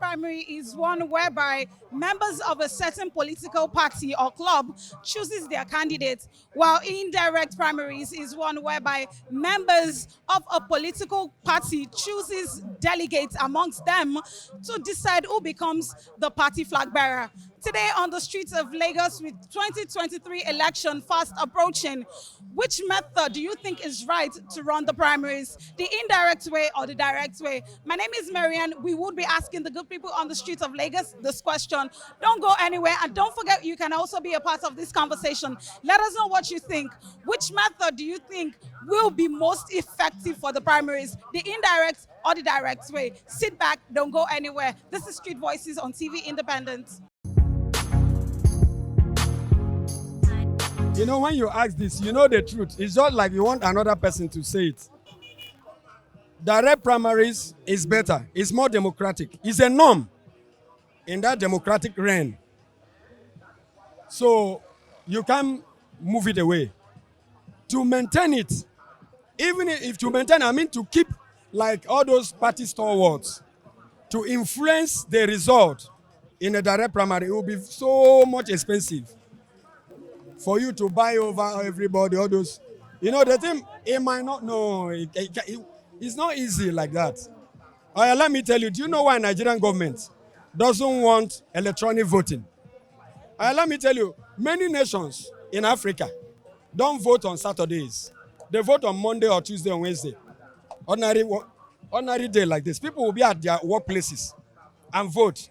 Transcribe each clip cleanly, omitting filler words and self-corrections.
primary is one whereby members of a certain political party or club chooses their candidate, while indirect primaries is one whereby members of a political party chooses delegates amongst them to decide who becomes the party flag bearer. Today on the streets of Lagos with 2023 election fast approaching, which method do you think is right to run the primaries? The indirect way or the direct way? My name is Marianne. We would be asking the good people on the streets of Lagos this question. Don't go anywhere, and don't forget you can also be a part of this conversation. Let us know what you think. Which method do you think will be most effective for the primaries? The indirect or the direct way? Sit back, don't go anywhere. This is Street Voices on TV Independent. You know, when you ask this, you know the truth. It's just like you want another person to say it. Direct primaries is better. It's more democratic. It's a norm in that democratic realm. So you can't move it away. To maintain it, even if to maintain, I mean to keep like all those party stalwarts, to influence the result in a direct primary, it will be so much expensive for you to buy over everybody, all those. You know, the thing, it might not, no, it's not easy like that. Let me tell you, do you know why Nigerian government doesn't want electronic voting? Let me tell you, many nations in Africa don't vote on Saturdays. They vote on Monday or Tuesday or Wednesday. Ordinary day like this. People will be at their workplaces and vote.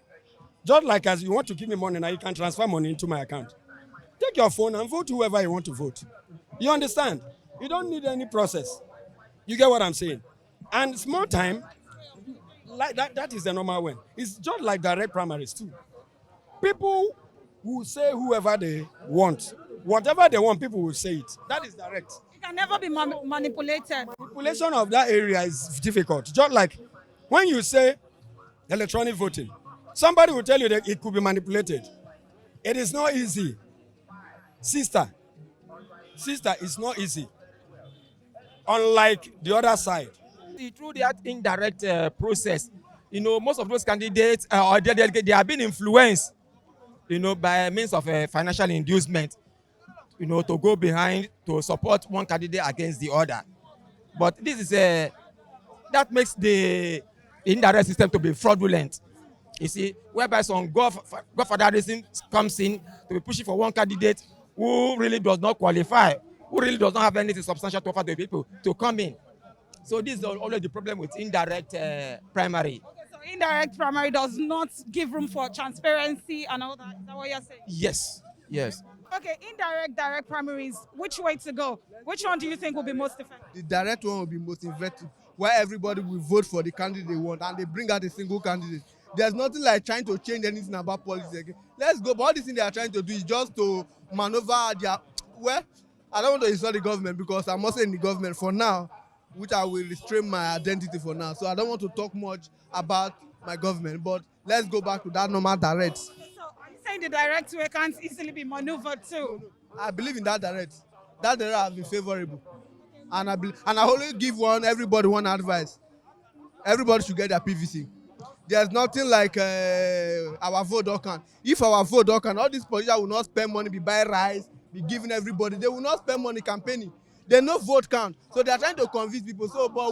Just like as you want to give me money now, you can transfer money into my account. Take your phone and vote whoever you want to vote. You understand? You don't need any process. You get what I'm saying? And small time, like that is the normal way. It's just like direct primaries too. People will say whoever they want. Whatever they want, people will say it. That is direct. It can never be manipulated. Manipulation of that area is difficult. Just like when you say electronic voting, somebody will tell you that it could be manipulated. It is not easy. Sister, it's not easy. Unlike the other side. Through that indirect process, you know, most of those candidates or they are being influenced, you know, by means of financial inducement, you know, to go behind to support one candidate against the other. But this is that makes the indirect system to be fraudulent. You see, whereby some godfatherism comes in to be pushing for one candidate who really does not qualify, who really does not have anything substantial to offer the people to come in. So this is always the problem with indirect primary. Okay, so indirect primary does not give room for transparency and all that. Is that what you're saying? Yes, yes. Okay, indirect, direct primaries, which way to go? Which one do you think will be most effective? The direct one will be most effective, where everybody will vote for the candidate they want and they bring out a single candidate. There's nothing like trying to change anything about politics again. Let's go, but all this thing they are trying to do is just to maneuver their, well, I don't want to insult the government because I'm also in the government for now, which I will restrain my identity for now. So I don't want to talk much about my government, but let's go back to that normal direct. So are you saying the direct way can't easily be maneuvered too? I believe in that direct. That direct has been favorable. And I always give everybody one advice. Everybody should get their PVC. There's nothing like our vote don't count. If our vote don't count, all these politicians will not spend money, be buy rice, be giving everybody. They will not spend money campaigning. They no vote count. So they are trying to convince people. So, but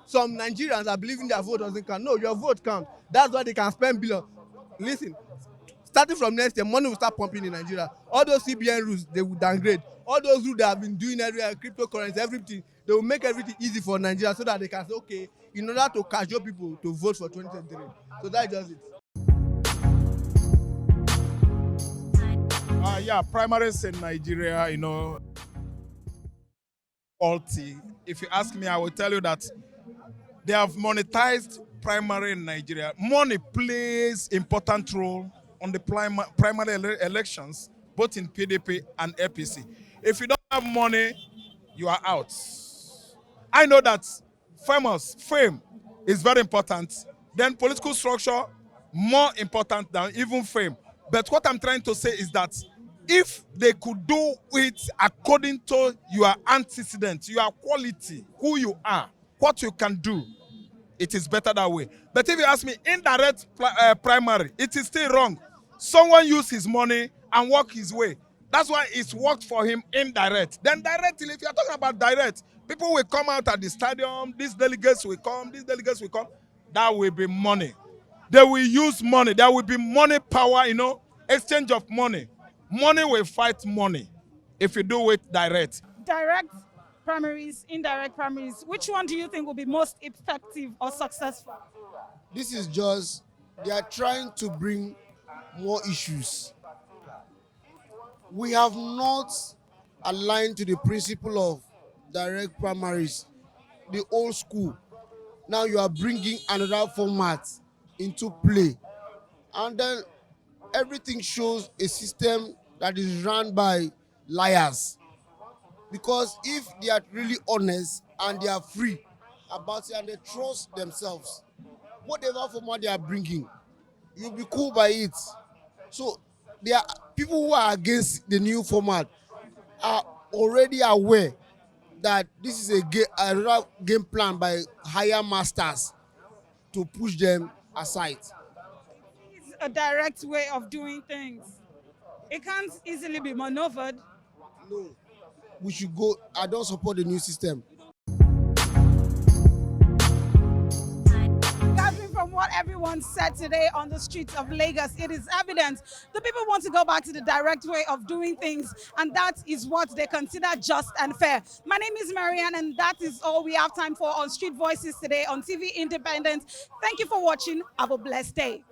some Nigerians are believing their vote doesn't count. No, your vote count. That's why they can spend billions. Listen, starting from next year, money will start pumping in Nigeria. All those CBN rules, they will downgrade. All those rules they have been doing everywhere, cryptocurrency, everything, they will make everything easy for Nigeria so that they can say, okay, in order to cajole people to vote for 2023. So that's just it. Yeah, primaries in Nigeria, you know, faulty. If you ask me, I will tell you that they have monetized primary in Nigeria. Money plays important role on the primary elections, both in PDP and APC. If you don't have money, you are out. I know that fame is very important. Then political structure, more important than even fame. But what I'm trying to say is that if they could do it according to your antecedents, your quality, who you are, what you can do, It is better that way. But if you ask me, indirect primary, it is still wrong. Someone use his money and walk his way. That's why it's worked for him indirect. Then directly, if you're talking about direct, people will come out at the stadium, these delegates will come, these delegates will come. That will be money. They will use money. There will be money power, exchange of money. Money will fight money if you do it direct. Direct primaries, indirect primaries, which one do you think will be most effective or successful? This is just, they are trying to bring more issues. We have not aligned to the principle of direct primaries, the old school. Now you are bringing another format into play. And then everything shows a system that is run by liars. Because if they are really honest and they are free about it and they trust themselves, whatever format they are bringing, you'll be cool by it. So there are people who are against the new format are already aware that this is another game plan by higher masters to push them aside. It's a direct way of doing things. It can't easily be maneuvered. No, we should go. I don't support the new system. Gathering from what everyone said today on the streets of Lagos, it is evident the people want to go back to the direct way of doing things, and that is what they consider just and fair. My name is Marianne, and that is all we have time for on Street Voices today on TV Independent. Thank you for watching. Have a blessed day.